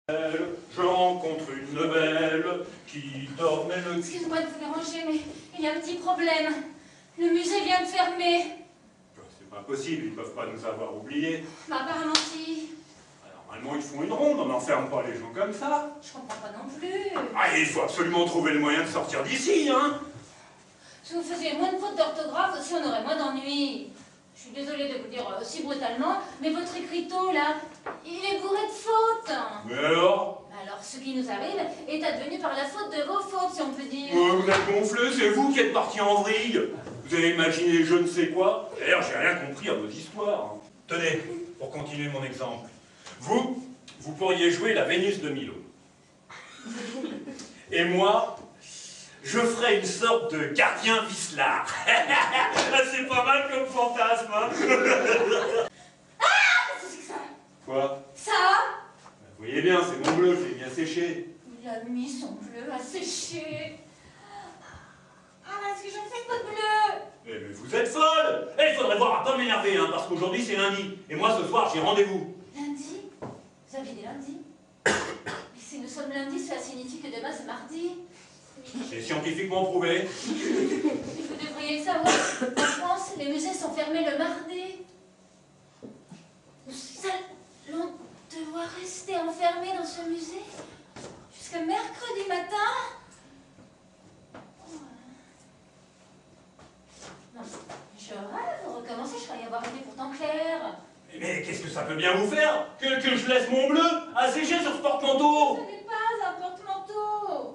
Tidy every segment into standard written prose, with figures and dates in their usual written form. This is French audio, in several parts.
Je rencontre une belle qui dormait le... Excuse-moi de vous déranger, mais il y a un petit problème. Le musée vient de fermer. C'est pas possible, ils peuvent pas nous avoir oubliés. Bah, apparemment si. Normalement, ils font une ronde, on n'enferme pas les gens comme ça. Je comprends pas non plus. Ah, il faut absolument trouver le moyen de sortir d'ici, hein. Si vous faisiez moins de fautes d'orthographe, aussi on aurait moins d'ennuis. Je suis désolée de vous dire aussi brutalement, mais votre écriteau, là, il est bourré de fautes. Mais alors? Alors, ce qui nous arrive est advenu par la faute de vos fautes, si on peut dire. Vous êtes gonflé, c'est vous qui êtes parti en vrille. Vous avez imaginé je ne sais quoi. D'ailleurs, j'ai rien compris à vos histoires. Tenez, pour continuer mon exemple. Vous pourriez jouer la Vénus de Milo. Et moi, je ferais une sorte de gardien Vislar. C'est pas mal comme fantasme, hein. Ah, qu'est-ce que c'est que ça? Quoi? Ça? Vous voyez bien, c'est mon bleu, je l'ai bien séché. Il a mis son bleu à sécher. Ah, est-ce que j'en fais de votre bleu? Mais vous êtes folle! Il faudrait voir à pas m'énerver, hein, parce qu'aujourd'hui c'est lundi. Et moi ce soir j'ai rendez-vous. Lundi? Vous avez des lundis? Mais si nous sommes lundi, cela signifie que demain c'est mardi. C'est scientifiquement prouvé. Vous devriez le savoir. En France, les musées sont fermés le mardi. Nous allons devoir rester enfermés dans ce musée jusqu'à mercredi matin. Non, je rêve, recommencer, je croyais avoir été pourtant claire. Mais qu'est-ce que ça peut bien vous faire que je laisse mon bleu assécher sur ce porte-manteau? Ce n'est pas un porte-manteau.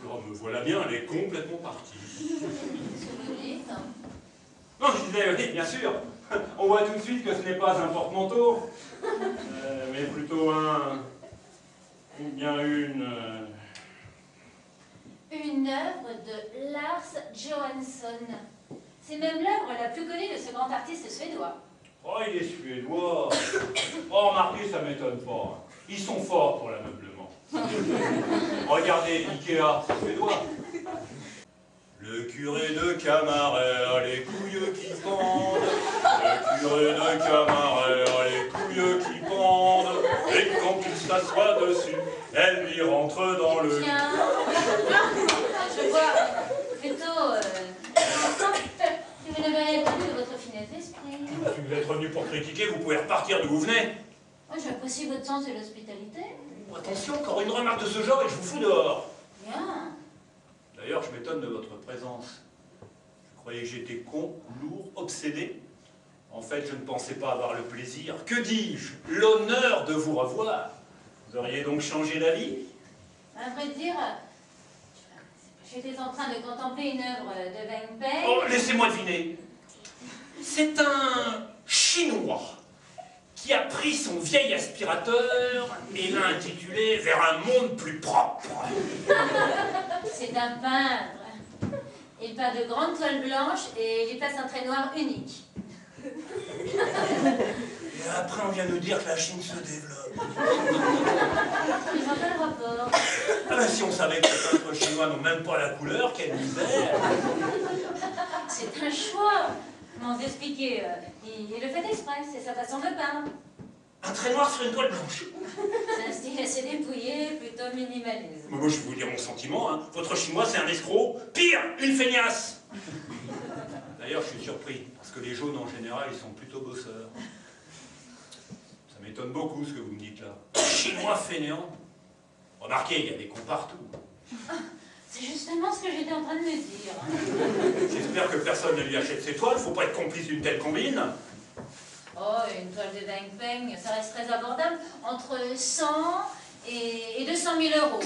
Alors me voilà bien, elle est complètement partie. Qu'est-ce que vous dites? Non, je disais, oui, bien sûr. On voit tout de suite que ce n'est pas un porte-manteau, mais plutôt ou bien Une œuvre de Lars Johansson. C'est même l'œuvre la plus connue de ce grand artiste suédois. Oh, il est suédois. Oh, remarquez, ça m'étonne pas. Ils sont forts pour l'ameublement. Regardez, Ikea, c'est suédois. Le curé de Camaret a les couilles qui pendent. Le curé de Camaret a les couilles qui pendent. Et quand il s'assoit dessus, elle lui rentre dans le... Tiens, je vois plutôt que vous n'avez rien perdu de votre finesse d'esprit. Si vous êtes revenu pour critiquer, vous pouvez repartir d'où vous venez. Moi, j'apprécie votre sens et l'hospitalité. Attention, encore une remarque de ce genre et je vous fous dehors. Bien. D'ailleurs, je m'étonne de votre présence. Je croyais que j'étais con, lourd, obsédé. En fait, je ne pensais pas avoir le plaisir, que dis-je, l'honneur de vous revoir. Vous auriez donc changé d'avis? À vrai dire, j'étais en train de contempler une œuvre de Van Peng. Oh, laissez-moi deviner. C'est un Chinois qui a pris son vieil aspirateur et l'a intitulé « Vers un monde plus propre ». C'est un peintre. Il peint de grandes toiles blanches et il y place un trait noir unique. Et après, on vient nous dire que la Chine se développe. Je vois pas le rapport. Ah ben, si on savait que les peintres chinois n'ont même pas la couleur, quelle misère! C'est un choix. Comment vous expliquer? Il le fait exprès, c'est sa façon de peindre. Un trait noir sur une toile blanche. C'est un style assez dépouillé, plutôt minimaliste. Moi, je vais vous dire mon sentiment, hein. Votre chinois, c'est un escroc. Pire, une feignasse. D'ailleurs, je suis surpris, parce que les jaunes, en général, ils sont plutôt bosseurs. Ça m'étonne beaucoup, ce que vous me dites là. Chinois fainéant. Remarquez, il y a des cons partout. C'est justement ce que j'étais en train de me dire. J'espère que personne ne lui achète ses toiles. Faut pas être complice d'une telle combine. Oh, une toile de Van Peng, ça reste très abordable. Entre 100 et 200 000 euros.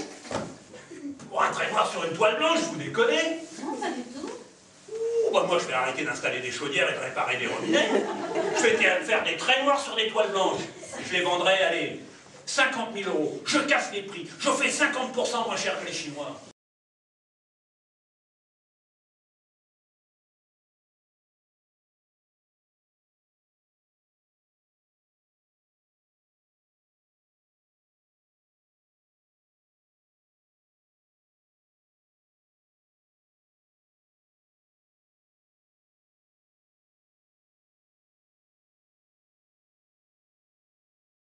Pour un trait noir sur une toile blanche, vous déconnez? Non, pas du tout. Ouh, bah moi, je vais arrêter d'installer des chaudières et de réparer des robinets. Je vais faire des traits noirs sur des toiles blanches. Je les vendrai, allez, 50 000 euros. Je casse les prix. Je fais 50% moins cher que les Chinois.